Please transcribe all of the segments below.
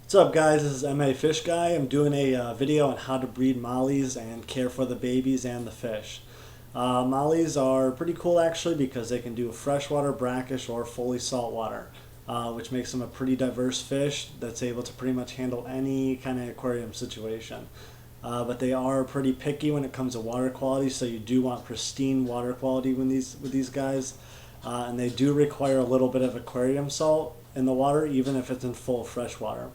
What's up guys, this is MA Fish Guy. I'm doing a video on how to breed mollies and care for the babies and the fish. Mollies are pretty cool actually because they can do freshwater, brackish, or fully saltwater, which makes them a pretty diverse fish that's able to pretty much handle any kind of aquarium situation. But they are pretty picky when it comes to water quality, so you do want pristine water quality with these guys. And they do require a little bit of aquarium salt in the water, even if it's in full freshwater.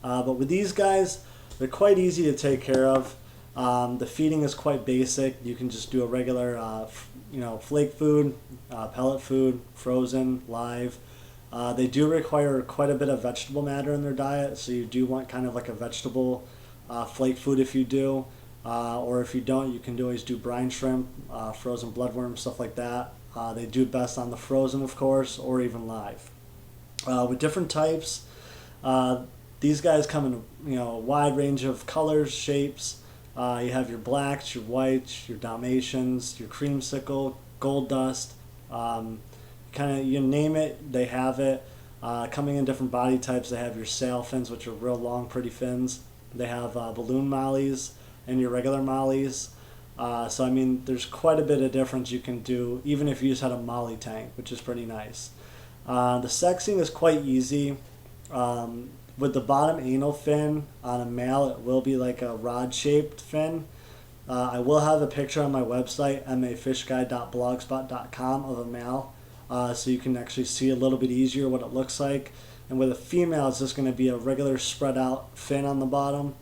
But with these guys, they're quite easy to take care of. The feeding is quite basic. You can just do a regular, flake food, pellet food, frozen, live. They do require quite a bit of vegetable matter in their diet, so you do want kind of like a vegetable flake food if you do. Or if you don't, you can always do brine shrimp, frozen bloodworm, stuff like that. They do best on the frozen, of course, or even live. With different types, these guys come in a wide range of colors, shapes. You have your blacks, your whites, your Dalmatians, your creamsicle, gold dust. You name it, they have it. Coming in different body types, they have your sail fins, which are real long, pretty fins. They have balloon mollies and your regular mollies. So I mean, there's quite a bit of difference you can do, even if you just had a molly tank, which is pretty nice. The sexing is quite easy. With the bottom anal fin on a male, it will be like a rod-shaped fin. I will have a picture on my website, mafishguy.blogspot.com, of a male, so you can actually see a little bit easier what it looks like. And with a female, it's just going to be a regular spread-out fin on the bottom.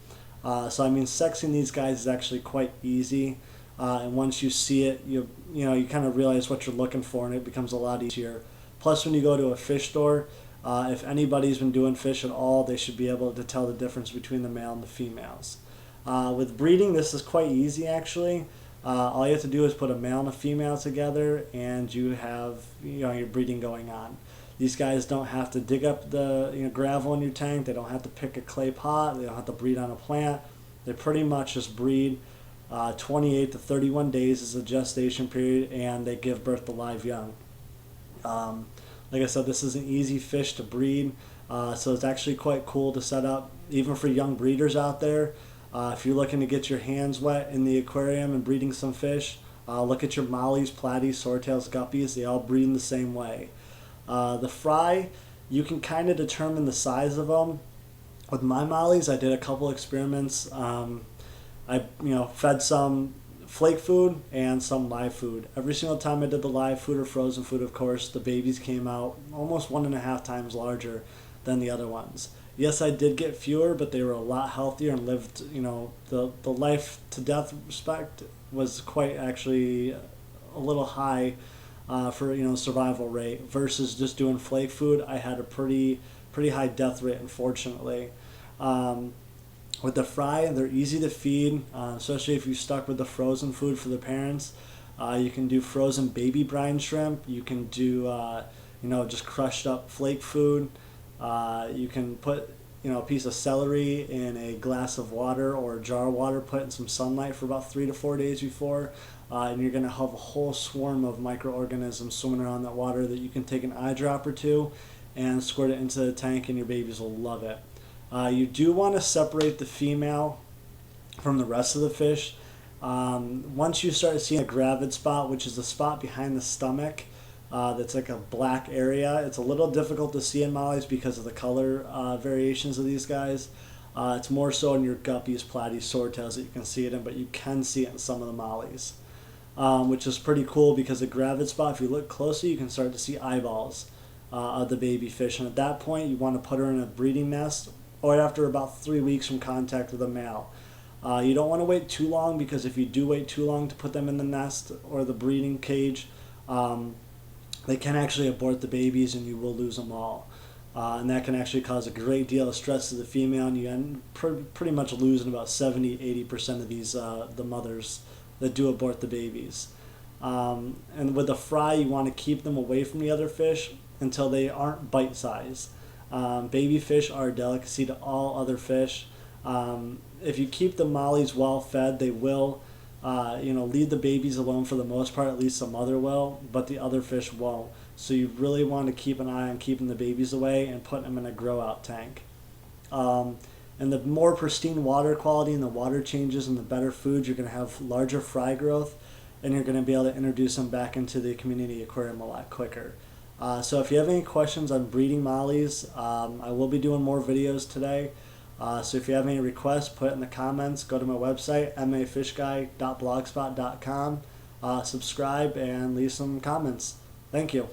So I mean, sexing these guys is actually quite easy. And once you see it, you kind of realize what you're looking for, and it becomes a lot easier. Plus, when you go to a fish store, if anybody's been doing fish at all, they should be able to tell the difference between the male and the females. With breeding, this is quite easy actually. All you have to do is put a male and a female together, and you have your breeding going on. These guys don't have to dig up the gravel in your tank. They don't have to pick a clay pot. They don't have to breed on a plant. They pretty much just breed. 28 to 31 days is the gestation period, and they give birth to live young. Like I said, this is an easy fish to breed, so it's actually quite cool to set up, even for young breeders out there. If you're looking to get your hands wet in the aquarium and breeding some fish, look at your mollies, platies, swordtails, guppies. They all breed in the same way. The fry, you can kind of determine the size of them. With my mollies, I did a couple experiments. I fed some flake food and some live food. Every single time I did the live food or frozen food, of course, the babies came out almost 1.5 times larger than the other ones. Yes, I did get fewer, but they were a lot healthier and lived, the life to death respect was quite actually a little high for, survival rate versus just doing flake food. I had a pretty high death rate, unfortunately. With the fry, they're easy to feed, especially if you're stuck with the frozen food for the parents. You can do frozen baby brine shrimp. You can do, just crushed up flake food. You can put, a piece of celery in a glass of water or a jar of water, put it in some sunlight for about 3 to 4 days before, and you're going to have a whole swarm of microorganisms swimming around that water that you can take an eyedrop or two and squirt it into the tank, and your babies will love it. You do want to separate the female from the rest of the fish. Once you start seeing a gravid spot, which is the spot behind the stomach, that's like a black area, it's a little difficult to see in mollies because of the color variations of these guys. It's more so in your guppies, platies, swordtails that you can see it in, but you can see it in some of the mollies, which is pretty cool because the gravid spot, if you look closely, you can start to see eyeballs of the baby fish, and at that point you want to put her in a breeding nest or after about 3 weeks from contact with a male. You don't want to wait too long, because if you do wait too long to put them in the nest or the breeding cage, they can actually abort the babies and you will lose them all. And that can actually cause a great deal of stress to the female, and you end pretty much losing about 70-80% of these the mothers that do abort the babies. And with the fry, you want to keep them away from the other fish until they aren't bite size. Baby fish are a delicacy to all other fish. If you keep the mollies well fed, they will leave the babies alone for the most part. At least the mother will, but the other fish won't. So you really want to keep an eye on keeping the babies away and putting them in a grow out tank. And the more pristine water quality and the water changes and the better food, you're going to have larger fry growth, and you're going to be able to introduce them back into the community aquarium a lot quicker. So if you have any questions on breeding mollies, I will be doing more videos today. So if you have any requests, put it in the comments. Go to my website, mafishguy.blogspot.com. Subscribe and leave some comments. Thank you.